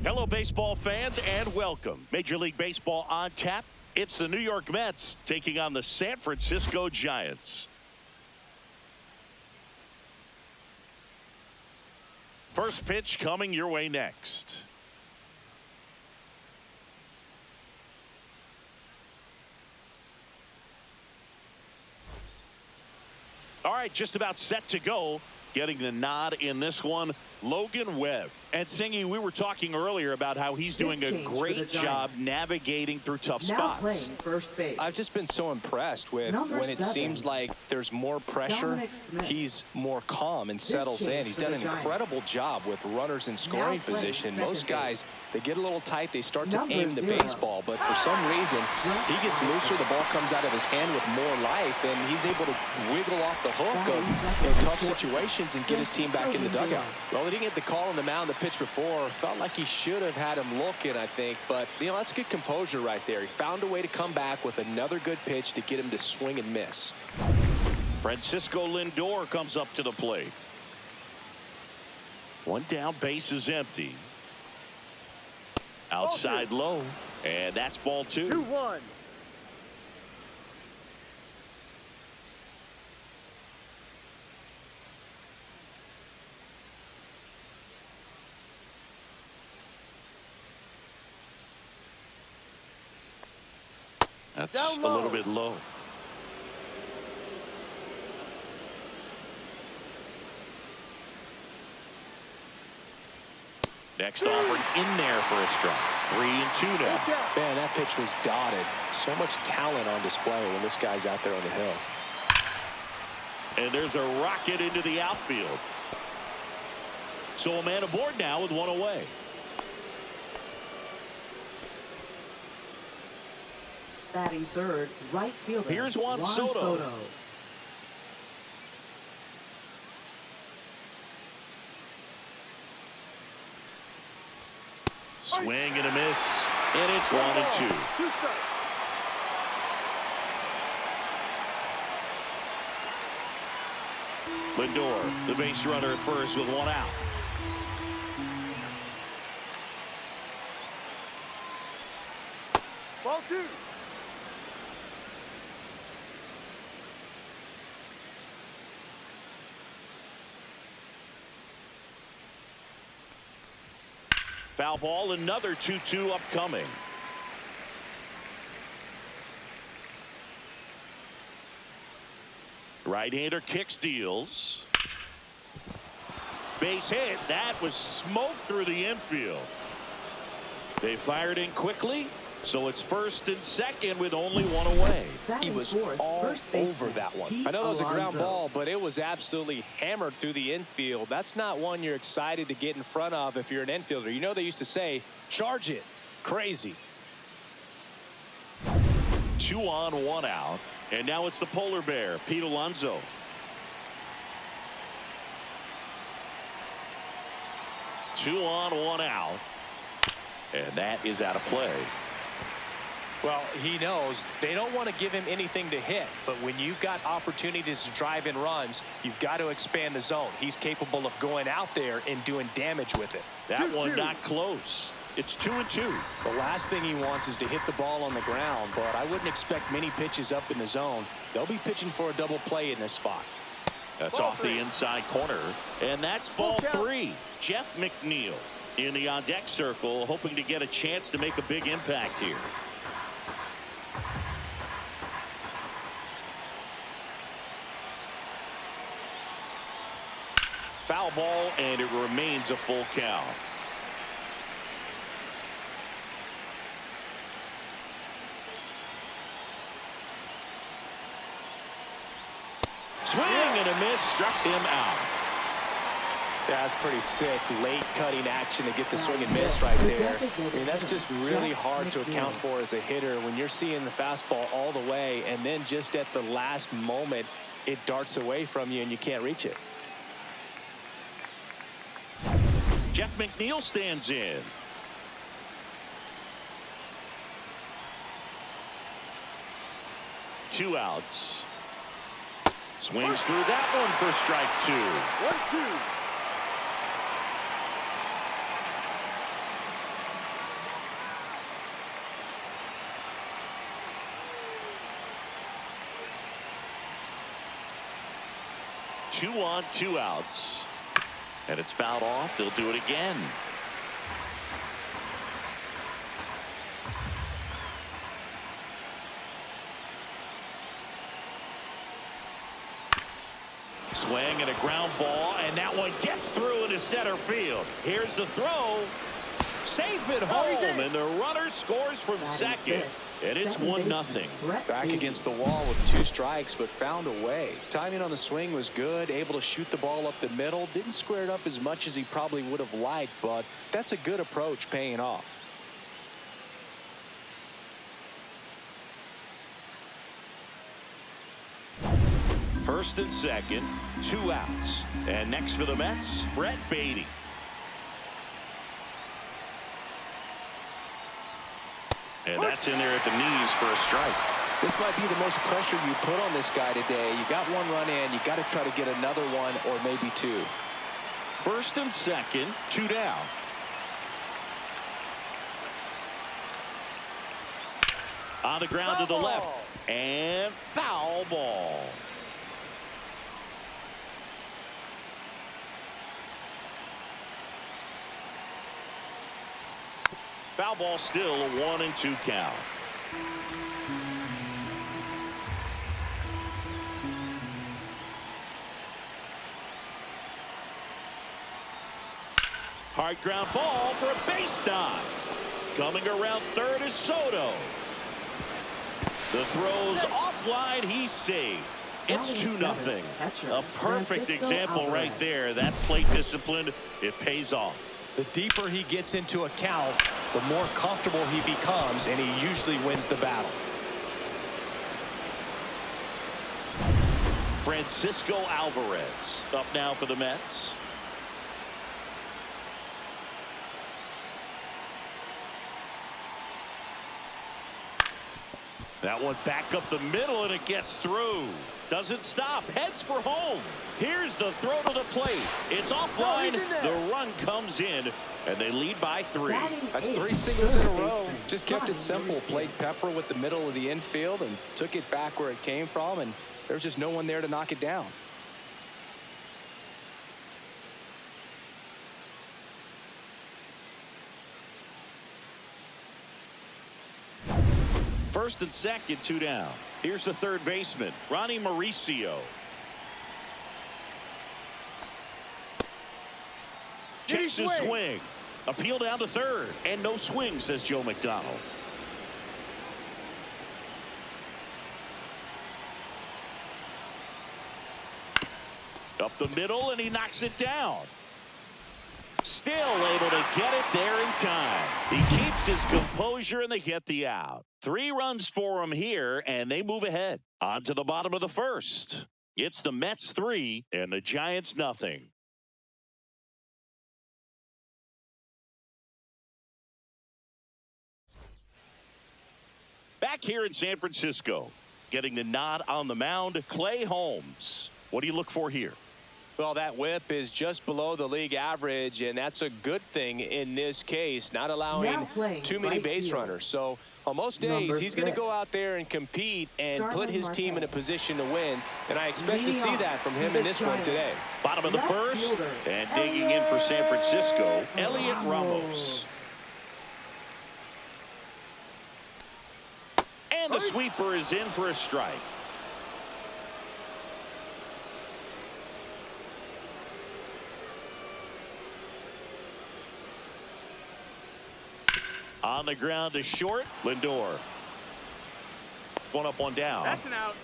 Hello, baseball fans, and welcome. Major League Baseball on tap. It's the New York Mets taking on the San Francisco Giants. First pitch coming your way next. All right, just about set to go. Getting the nod in this one, Logan Webb. And Singy, we were talking earlier about how he's doing a great job navigating through tough spots. First base. I've just been so impressed with when it seems like there's more pressure, he's more calm and settles in. He's done an incredible job with runners in scoring position. Most guys, they get a little tight, they start to aim the baseball, but for some reason, he gets looser, the ball comes out of his hand with more life, and he's able to wiggle off the hook of tough situations and get his team back in the dugout. Well, he didn't get the call on the mound the pitch before. Felt like he should have had him looking, I think. But, you know, that's good composure right there. He found a way to come back with another good pitch to get him to swing and miss. Francisco Lindor comes up to the plate. One down, base is empty. Outside low. And that's ball two. 2-1. That's a little bit low. Next offering in there for a strike. 3-2 now. Man, that pitch was dotted. So much talent on display when this guy's out there on the hill. And there's a rocket into the outfield. So a man aboard now with one away. Batting third, right fielder. Here's Juan Soto. Swing and a miss, and it's 1-2. Lindor, the base runner at first with one out. Ball two. Foul ball, another 2-2 upcoming. Right-hander kick steals. Base hit. That was smoked through the infield. They fired in quickly, so it's first and second with only one away. He was all over that one. I know that was a ground ball, but it was absolutely hammered through the infield. That's not one you're excited to get in front of if you're an infielder. You know they used to say, charge it. Crazy. 2 on, 1 out. And now it's the polar bear, Pete Alonso. Two on, 1 out. And that is out of play. Well, he knows they don't want to give him anything to hit, but when you've got opportunities to drive in runs, you've got to expand the zone. He's capable of going out there and doing damage with it. That one not close. It's 2-2. The last thing he wants is to hit the ball on the ground, but I wouldn't expect many pitches up in the zone. They'll be pitching for a double play in this spot. That's off the inside corner, and that's ball 3. Jeff McNeil in the on-deck circle, hoping to get a chance to make a big impact here. Foul ball, and it remains a full count. Swing and a miss, struck him out. That's pretty sick. Late cutting action to get the swing and miss right there. I mean, that's just really hard to account for as a hitter when you're seeing the fastball all the way, and then just at the last moment, it darts away from you and you can't reach it. Jeff McNeil stands in. Two outs. Swings through that one for strike 2. 1-2. 2 on, 2 outs. And it's fouled off. They'll do it again. Swing and a ground ball, and that one gets through into center field. Here's the throw. Safe at home, and the runner scores from second. And it's 1-0. Back against the wall with 2 strikes, but found a way. Timing on the swing was good, able to shoot the ball up the middle. Didn't square it up as much as he probably would have liked, but that's a good approach paying off. First and second, 2 outs. And next for the Mets, Brett Beatty. And that's in there at the knees for a strike. This might be the most pressure you put on this guy today. You got 1 run in, you got to try to get another one or maybe 2. First and second, 2 down. On the ground to the left, and foul ball. Foul ball, still a 1-2 count. Hard ground ball for a base knock. Coming around third is Soto. The throw's offline. He's safe. It's 2-0. A perfect example right there. That plate discipline, it pays off. The deeper he gets into a count, the more comfortable he becomes, and he usually wins the battle. Francisco Alvarez up now for the Mets. That one back up the middle, and it gets through. Doesn't stop. Heads for home. Here's the throw to the plate. It's offline. The run comes in, and they lead by 3. That's 3 singles in a row. Just kept it simple. Played pepper with the middle of the infield and took it back where it came from, and there's just no one there to knock it down. First and second, 2 down. Here's the third baseman, Ronnie Mauricio. Checks his swing. Appeal down to third. And no swing, says Joe McDonald. Up the middle, and he knocks it down. Still able to get it there in time. He keeps his composure, and they get the out. 3 runs for him here, and they move ahead. On to the bottom of the first. It's the Mets 3 and the Giants nothing. Back here in San Francisco, getting the nod on the mound, Clay Holmes. What do you look for here? Well, that whip is just below the league average, and that's a good thing in this case, not allowing too many base runners. So on most days, he's going to go out there and compete and put his team in a position to win, and I expect to see that from him in this one today. Bottom of the first, and digging in for San Francisco, Elliot Ramos. And the sweeper is in for a strike. On the ground to short, Lindor. 1 up, 1 down. That's an out.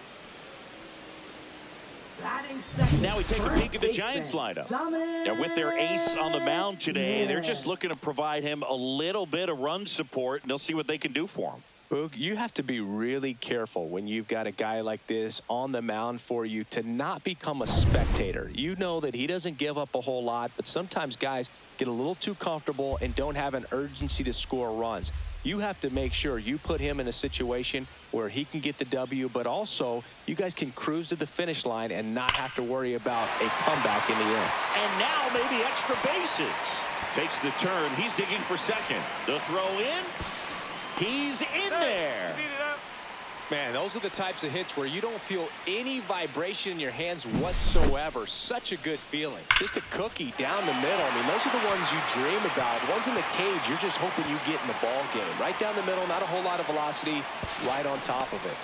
Now we take a peek at the Giants lineup. And with their ace on the mound today, they're just looking to provide him a little bit of run support, and they'll see what they can do for him. Boog, you have to be really careful when you've got a guy like this on the mound for you to not become a spectator. You know that he doesn't give up a whole lot, but sometimes guys get a little too comfortable and don't have an urgency to score runs. You have to make sure you put him in a situation where he can get the W, but also you guys can cruise to the finish line and not have to worry about a comeback in the end. And now maybe extra bases. Takes the turn. He's digging for second. The throw in. He's in there. Man, those are the types of hits where you don't feel any vibration in your hands whatsoever. Such a good feeling. Just a cookie down the middle. I mean, those are the ones you dream about. The ones in the cage, you're just hoping you get in the ball game. Right down the middle, not a whole lot of velocity, right on top of it.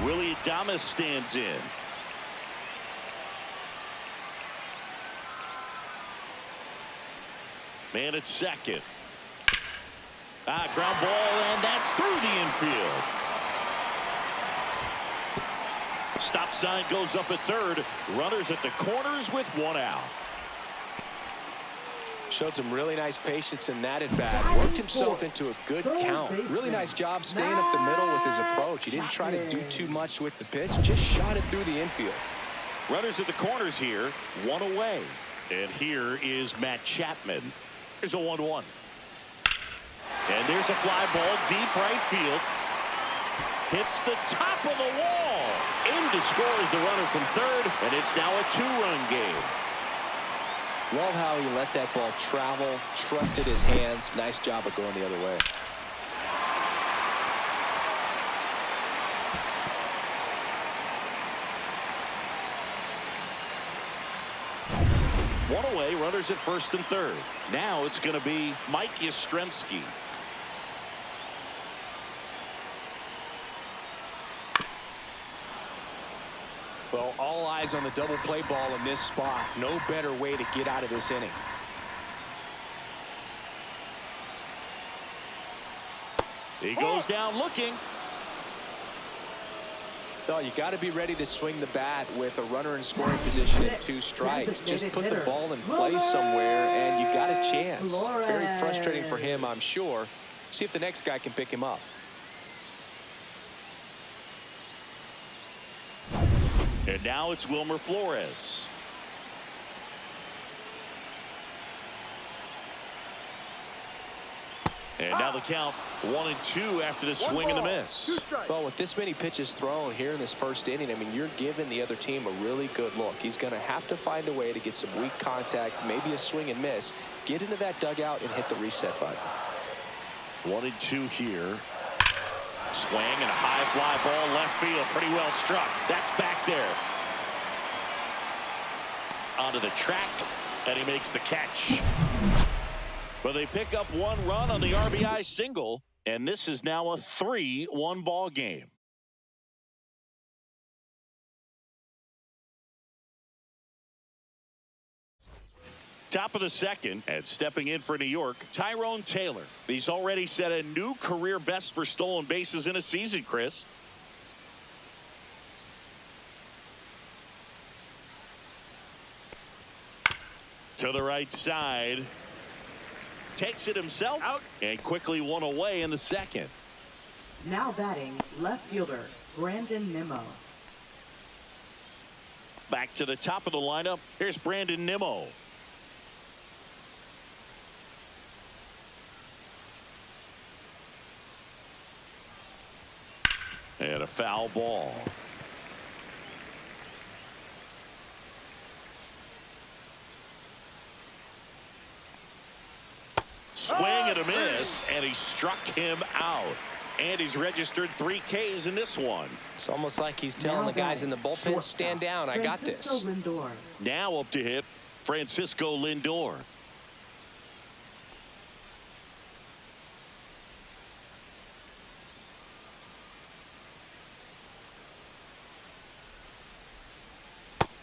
Willie Adames stands in. Man at second. Ground ball, and that's through the infield. Stop sign goes up at third. Runners at the corners with one out. Showed some really nice patience in that at bat. Worked himself into a good count. Really nice job staying up the middle with his approach. He didn't try to do too much with the pitch. Just shot it through the infield. Runners at the corners here. One away. And here is Matt Chapman. Here's a 1-1. And there's a fly ball deep right field. Hits the top of the wall. In to score is the runner from third, and it's now a 2-run game. Love how he let that ball travel, trusted his hands. Nice job of going the other way. One away, runners at first and third. Now it's going to be Mike Yastrzemski. Well, all eyes on the double play ball in this spot. No better way to get out of this inning. He goes down looking. No, you got to be ready to swing the bat with a runner in scoring position and 2 strikes. Just put the ball in play somewhere, and you got a chance. Very frustrating for him, I'm sure. See if the next guy can pick him up. And now it's Wilmer Flores. And now the count 1-2 after the swing and the miss. Well, with this many pitches thrown here in this first inning, I mean, you're giving the other team a really good look. He's going to have to find a way to get some weak contact, maybe a swing and miss, get into that dugout and hit the reset button. 1-2 here. Swing and a high fly ball left field. Pretty well struck. That's back there. Onto the track, and he makes the catch. But they pick up 1 run on the RBI single, and this is now a 3-1 ball game. Top of the second, and stepping in for New York, Tyrone Taylor. He's already set a new career best for stolen bases in a season, Chris. To the right side. Takes it himself out and quickly 1 away in the second. Now batting left fielder Brandon Nimmo. Back to the top of the lineup. Here's Brandon Nimmo. And a foul ball. Swing and a miss, and he struck him out. And he's registered 3 Ks in this one. It's almost like he's telling the guys in the bullpen, stand down, I got this. Now up to hit Francisco Lindor.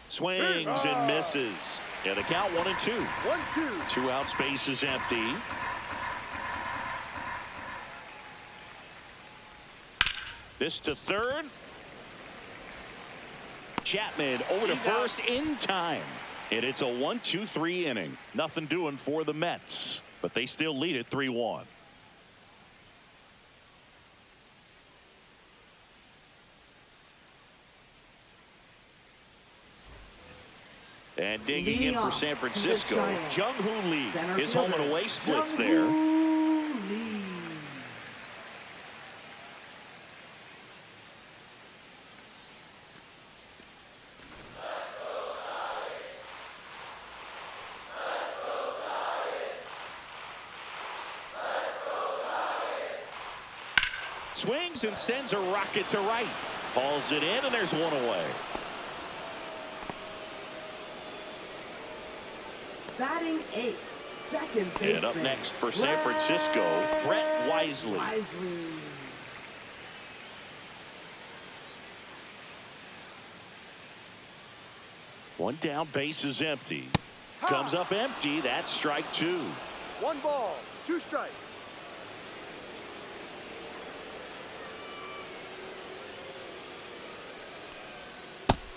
Swings and misses. And the count 1-2. 1-2. 2 outs, base is empty. This to third. Chapman over to first in time. And it's a 1-2-3 inning. Nothing doing for the Mets, but they still lead it 3-1. And digging in for San Francisco, Jung-Hoo Lee. His home and away splits there. Swings and sends a rocket to right. Hauls it in, and there's one away. Batting 8th, second baseman. And up next for San Francisco, Brett Wisely. One down, base is empty. Comes up empty. That's strike 2. 1 ball, 2 strikes.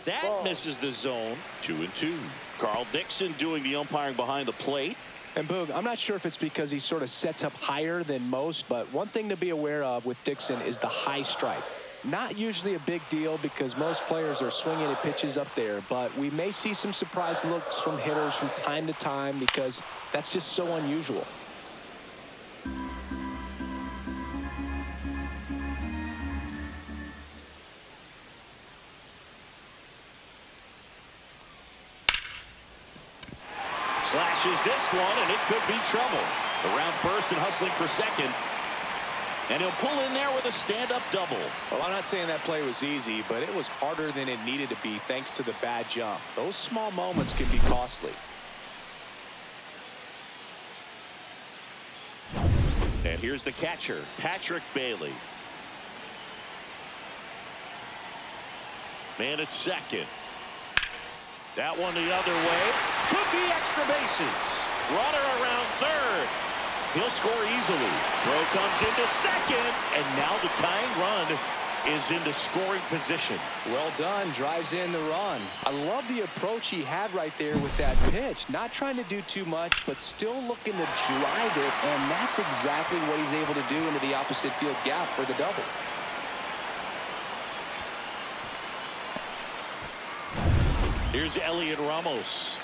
That misses the zone. 2-2. Carl Dixon doing the umpiring behind the plate. And Boog, I'm not sure if it's because he sort of sets up higher than most, but one thing to be aware of with Dixon is the high strike. Not usually a big deal because most players are swinging at pitches up there, but we may see some surprise looks from hitters from time to time because that's just so unusual. Slashes this one, and it could be trouble. Around first and hustling for second. And he'll pull in there with a stand-up double. Well, I'm not saying that play was easy, but it was harder than it needed to be thanks to the bad jump. Those small moments can be costly. And here's the catcher, Patrick Bailey. Man at second. That one the other way. Could be extra bases. Runner around third. He'll score easily. Throw comes into second. And now the tying run is into scoring position. Well done. Drives in the run. I love the approach he had right there with that pitch. Not trying to do too much, but still looking to drive it. And that's exactly what he's able to do into the opposite field gap for the double. Here's Elliot Ramos.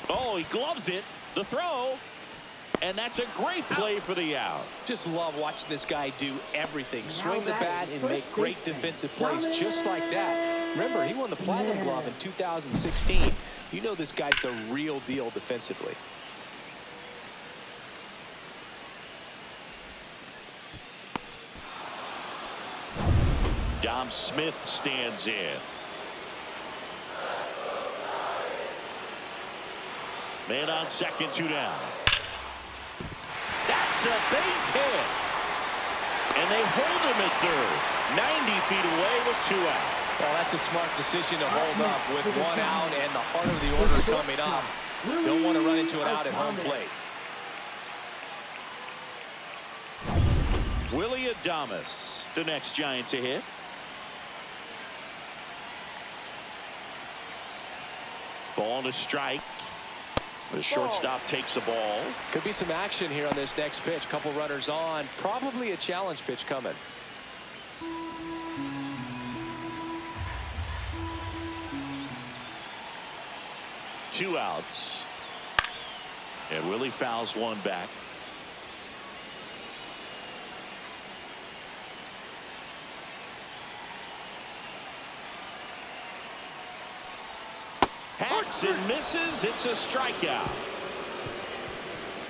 Oh, he gloves it. The throw. And that's a great play for the out. Just love watching this guy do everything. Swing the bat and make great defensive plays just like that. Remember, he won the Platinum Glove in 2016. You know this guy's the real deal defensively. Dom Smith stands in. Man on second, 2 down. That's a base hit. And they hold him at third. 90 feet away with 2 out. Well, that's a smart decision to hold up with 1 out and the heart of the order coming up. Don't want to run into an out at home plate. Willie Adames, the next Giant to hit. Ball to strike. The shortstop takes the ball. Could be some action here on this next pitch. Couple runners on. Probably a challenge pitch coming. Two outs. And Willie fouls one back. Hacks and misses. It's a strikeout.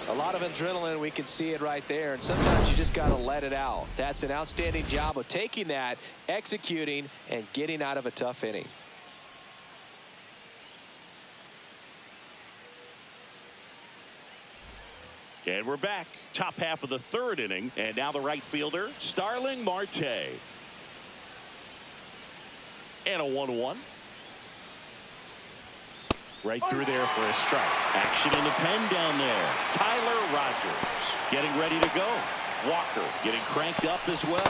A lot of adrenaline. We can see it right there. And sometimes you just got to let it out. That's an outstanding job of taking that, executing, and getting out of a tough inning. And we're back. Top half of the third inning. And now the right fielder, Starling Marte. And a 1-1. Right through there for a strike. Action in the pen down there. Tyler Rogers getting ready to go. Walker getting cranked up as well.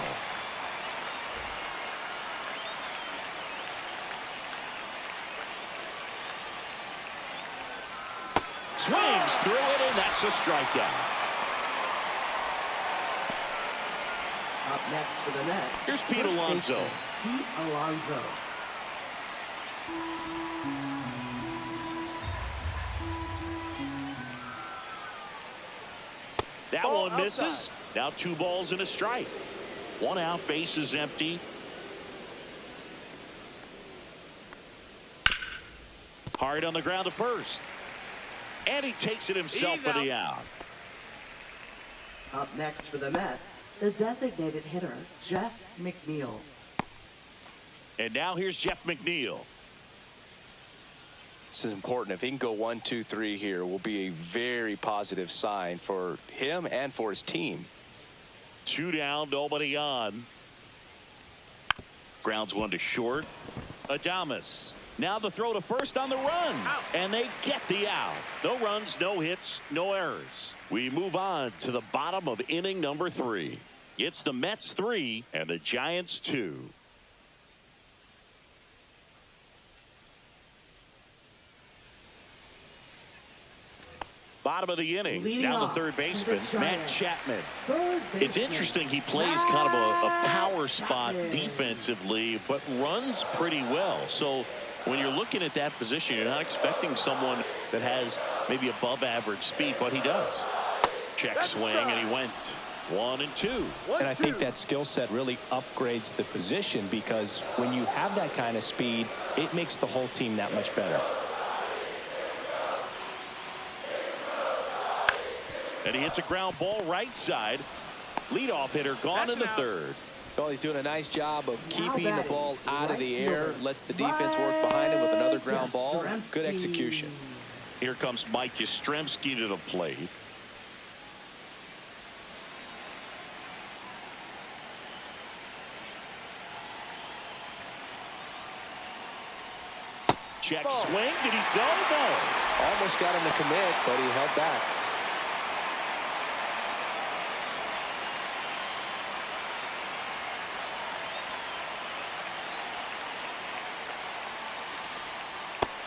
Swings through it, and that's a strikeout. Up next for the Mets. Here's Pete Alonso. Pete Alonso. That one misses. Now 2 balls and a strike. 1 out, base is empty. Hard on the ground to first. And he takes it himself for the out. Up next for the Mets, the designated hitter, Jeff McNeil. And now here's Jeff McNeil. This is important. If he can go 1, 2, 3 here, will be a very positive sign for him and for his team. 2 down, nobody on. Grounds one to short. Adames. Now the throw to first on the run. Out. And they get the out. No runs, no hits, no errors. We move on to the bottom of inning number 3. It's the Mets 3 and the Giants 2. Bottom of the inning. Leading Now the off third baseman, the Matt Giants. Chapman. Third It's baseman, interesting he plays kind of a power spot Chapman. defensively, but runs pretty well. So when you're looking at that position, you're not expecting someone that has maybe above average speed, but he does. Check swing, and he went 1 and 2. And I think that skill set really upgrades the position, because when you have that kind of speed, it makes the whole team that much better. And he hits a ground ball right side. Leadoff hitter gone in the third. Well, he's doing a nice job of Now keeping the batting, ball out of the right air, fielder, lets the defense work behind him with another ground ball. Yastrzemski. Good execution. Here comes Mike Yastrzemski to the plate. Check swing. Did he go? No. Almost got him to commit, but he held back.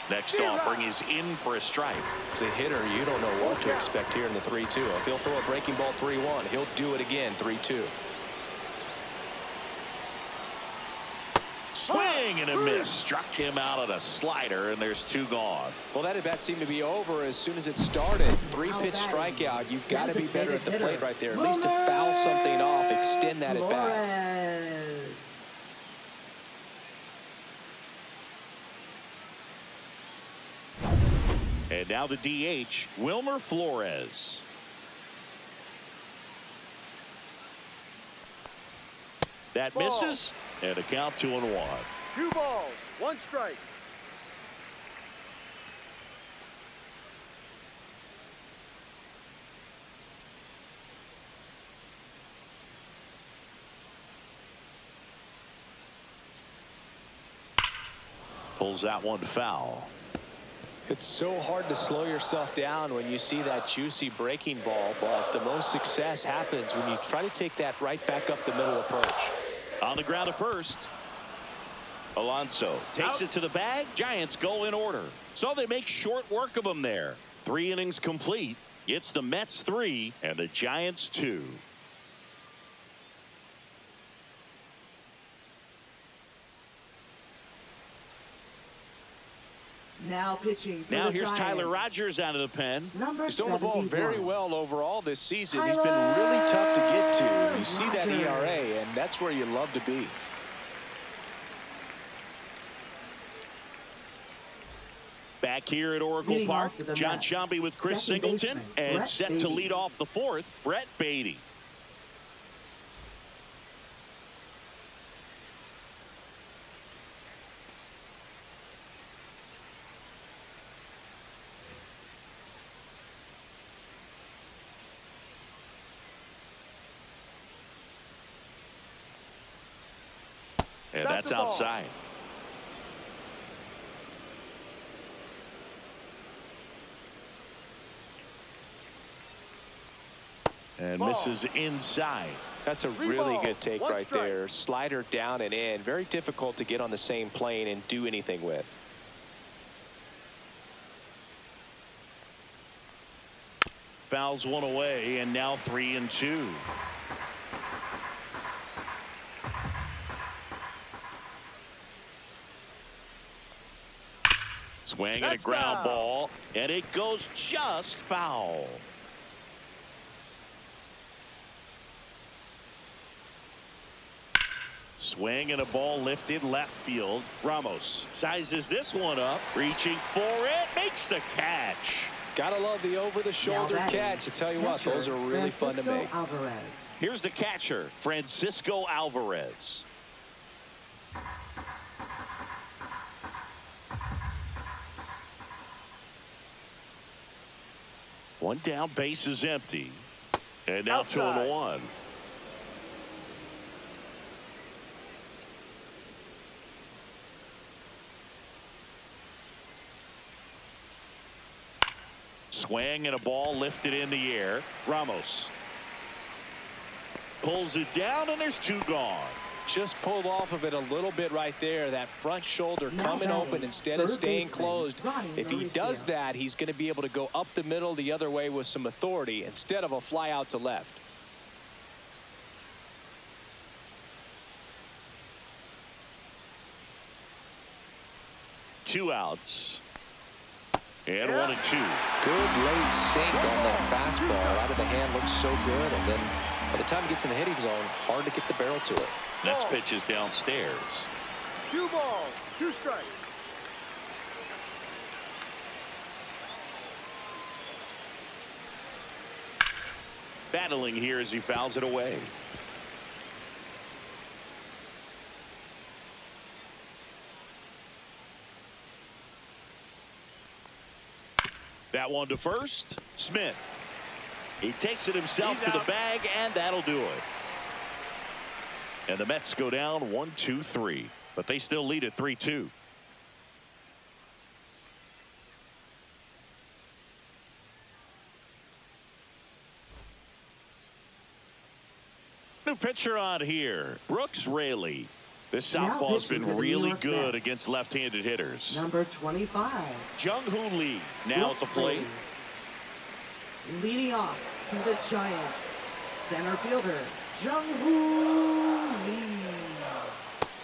Next offering is in for a strike. As a hitter, you don't know what to expect here in the 3-2. If he'll throw a breaking ball 3-1, he'll do it again 3-2. Swing and a miss. Struck him out on a slider, and there's 2 gone. Well, that at bat seemed to be over as soon as it started. 3-pitch strikeout. You've got to be better at the plate right there. At least to foul something off, extend that at bat. And now the DH, Wilmer Flores. That Ball. misses, and a count 2-1. 2 balls, 1 strike. Pulls that one foul. It's so hard to slow yourself down when you see that juicy breaking ball, but the most success happens when you try to take that right back up the middle approach. On the ground to first. Alonso takes it to the bag. Giants go in order. So they make short work of him there. 3 innings complete. It's the Mets 3 and the Giants 2. Now pitching for Now the here's Giants, Tyler Rogers out of the pen. number He's throwing the ball 71. very well overall this season. He's been really tough to get to. You see that ERA, and that's where you love to be. Back here at Oracle Leading Park, off for the John Mets, Sciambi with Chris second Singleton, baseman, and Brett set to Beatty. lead off the 4th, Brett Beatty. And That's that's the ball. outside. And Ball. misses inside. That's a 3 really balls, good take 1 right strike. there. Slider down and in. Very difficult to get on the same plane and do anything with. Fouls one away, and now 3-2. Swing and a That's ground foul. ball, and it goes just foul. Swing and a ball lifted left field. Ramos sizes this one up, reaching for it, makes the catch. Gotta love the over-the-shoulder catch. I tell you what, those are really fun to make. Alvarez. Here's the catcher, Francisco Alvarez. One down, base is empty. And now 2-1. Swing and a ball lifted in the air. Ramos pulls it down, and there's 2 gone. Just pulled off of it a little bit right there. That front shoulder coming open instead of staying closed. If he does that, he's going to be able to go up the middle the other way with some authority instead of a fly out to left. Two outs. And 1-2. Good late sink on that fastball. Out of the hand, looks so good. And then by the time it gets in the hitting zone, hard to get the barrel to it. Next pitch is downstairs. 2 balls, 2 strikes. Battling here as he fouls it away. That one to first. Smith. He takes it himself to the bag, and that'll do it. And the Mets go down 1-2-3, but they still lead at 3-2. New pitcher on here, Brooks Raley. This southpaw's been really good against left-handed hitters. Number 25. Jung-Hoo Lee now at the plate. Leading off to the Giants, center fielder, Jung-Hoo Lee.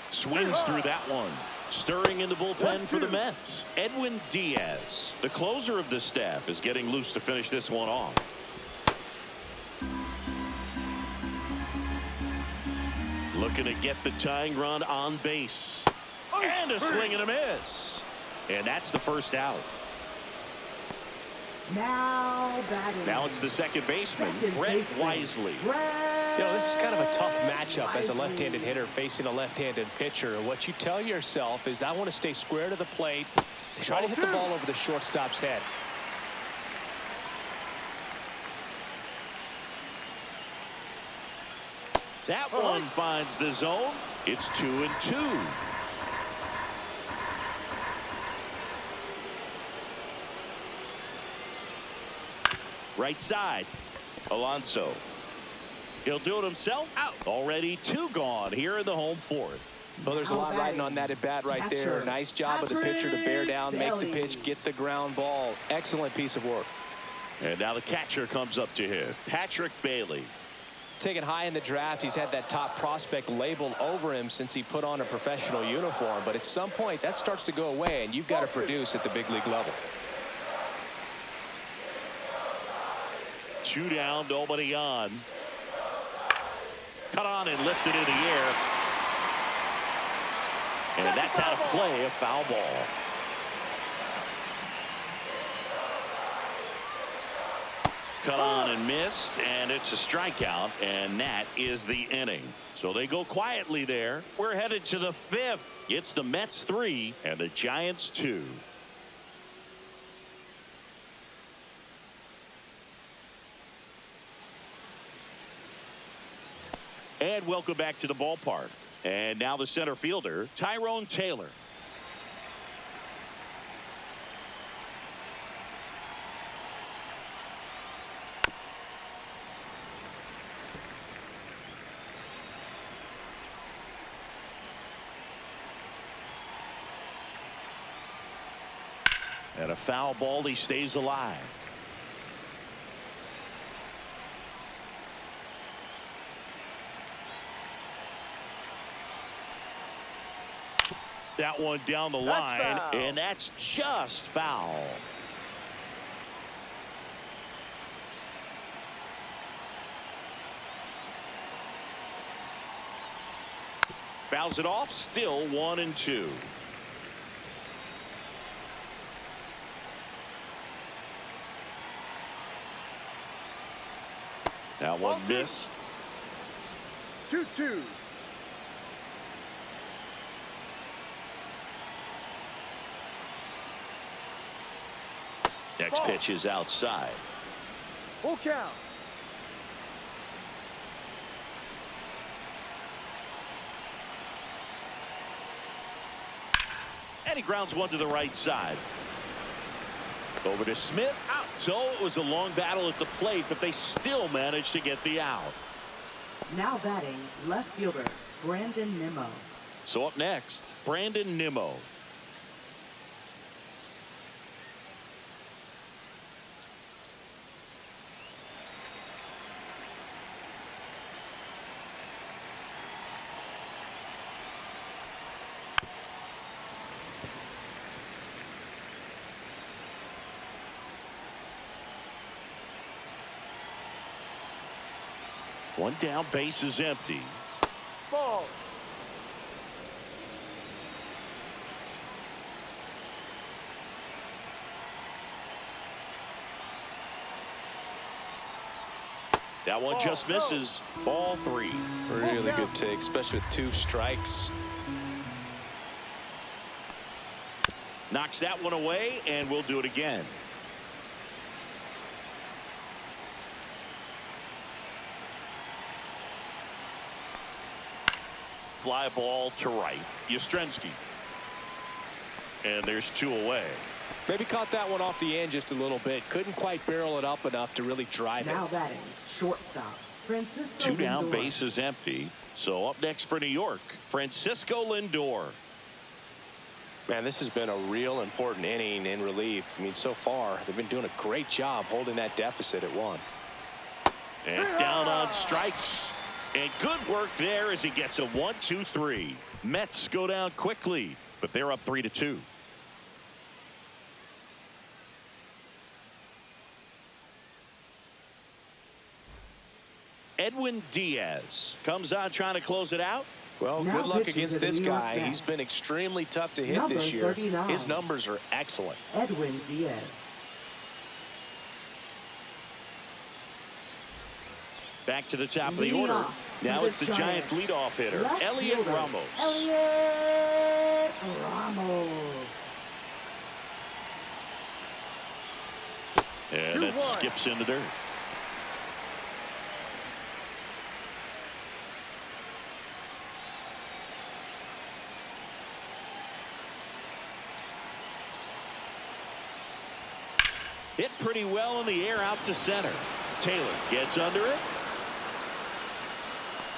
Swings through that one. Stirring in the bullpen for the Mets, Edwin Diaz. The closer of the staff is getting loose to finish this one off. Looking to get the tying run on base. And a swing and a miss. And that's the first out. Now batting. Now it's the second baseman, Brett Wisely. You know, this is kind of a tough matchup as a left-handed hitter facing a left-handed pitcher. What you tell yourself is, I want to stay square to the plate, try to hit the ball over the shortstop's head. That one finds the zone. It's 2-2. Right side, Alonso. He'll do it himself. Out. Already 2 gone here in the home fourth. Well, there's a lot riding on that at bat right there. Nice job of the pitcher to bear down, make the pitch, get the ground ball. Excellent piece of work. And now the catcher comes up to hit, Patrick Bailey. Taken high in the draft, he's had that top prospect labeled over him since he put on a professional uniform. But at some point, that starts to go away, and you've got to produce at the big league level. 2 down, nobody on. Cut on and lifted in the air. And that's how to play a foul ball. Cut on and missed, and it's a strikeout, and that is the inning. So they go quietly there. We're headed to the 5th. It's the Mets 3 and the Giants 2. And welcome back to the ballpark. And now the center fielder, Tyrone Taylor. And a foul ball, he stays alive. That one down the line, and that's just foul. Fouls it off. Still 1-2. That one missed. 2-2. Next pitch is outside. Full count. And he grounds one to the right side. Over to Smith. Out. So it was a long battle at the plate, but they still managed to get the out. Now batting, left fielder, Brandon Nimmo. So up next, Brandon Nimmo. One down, base is empty. Ball. That one just misses. Ball 3. Really good take, especially with 2 strikes. Knocks that one away, and we'll do it again. Fly ball to right. Yastrzemski. And there's 2 away. Maybe caught that one off the end just a little bit. Couldn't quite barrel it up enough to really drive it. Now batting, shortstop, Francisco 2 down, Lindor. base is empty. So up next for New York, Francisco Lindor. Man, this has been a real important inning in relief. I mean, so far, they've been doing a great job holding that deficit at 1. And down on strikes. And good work there as he gets a 1-2-3. Mets go down quickly, but they're up 3-2. Edwin Diaz comes on trying to close it out. Well, Now good luck pitching against to the this New York guy. Mets. He's been extremely tough to hit Number this year. 39. His numbers are excellent. Edwin Diaz. Back to the top of the Leading order. off Now for it's the the Giants Giants. leadoff hitter, Left Elliot fielder, Ramos. Elliot Ramos. And that 2-1. skips into dirt. Hit pretty well in the air out to center. Taylor gets under it.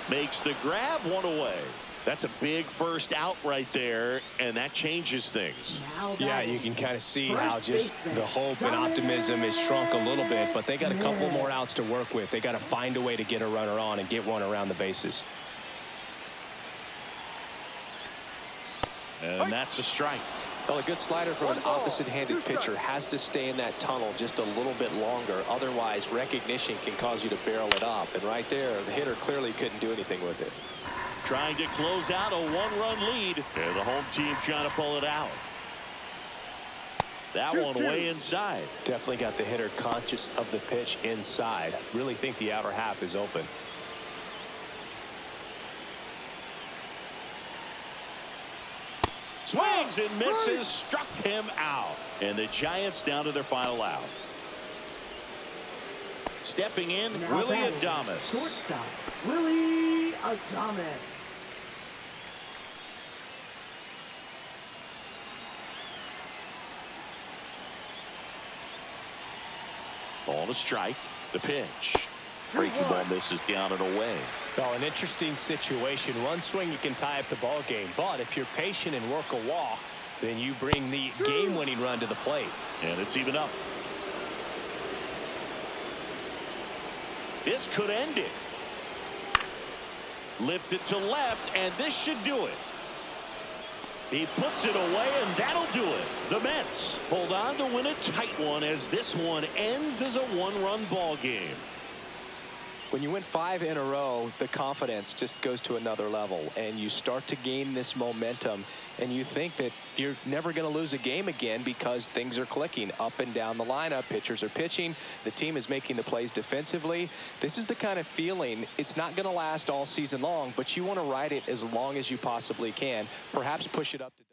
Makes the grab, 1 away. That's a big first out right there, and that changes things. Now Yeah, batting, you can kind of see first how just baseman, the hope and optimism has shrunk a little bit, but they got a couple more outs to work with. They got to find a way to get a runner on and get one around the bases. And that's a strike. Well, a good slider from an opposite-handed pitcher has to stay in that tunnel just a little bit longer. Otherwise, recognition can cause you to barrel it up. And right there, the hitter clearly couldn't do anything with it. Trying to close out a 1-run lead. And the home team trying to pull it out. That one way inside. Definitely got the hitter conscious of the pitch inside. Really think the outer half is open. Swings and misses, struck him out. And the Giants down to their final out. Stepping in, now Willie batting, Adames. shortstop, Willie Adames. Ball to strike. The pitch. Breaking ball misses down and away. Well, an interesting situation. One swing you can tie up the ball game, but if you're patient and work a walk, then you bring the game-winning run to the plate. And it's even up. This could end it. Lifted to left, and this should do it. He puts it away, and that'll do it. The Mets hold on to win a tight one as this one ends as a 1-run ball game. When you win 5 in a row, the confidence just goes to another level, and you start to gain this momentum, and you think that you're never going to lose a game again because things are clicking up and down the lineup. Pitchers are pitching. The team is making the plays defensively. This is the kind of feeling, it's not going to last all season long, but you want to ride it as long as you possibly can. Perhaps push it up to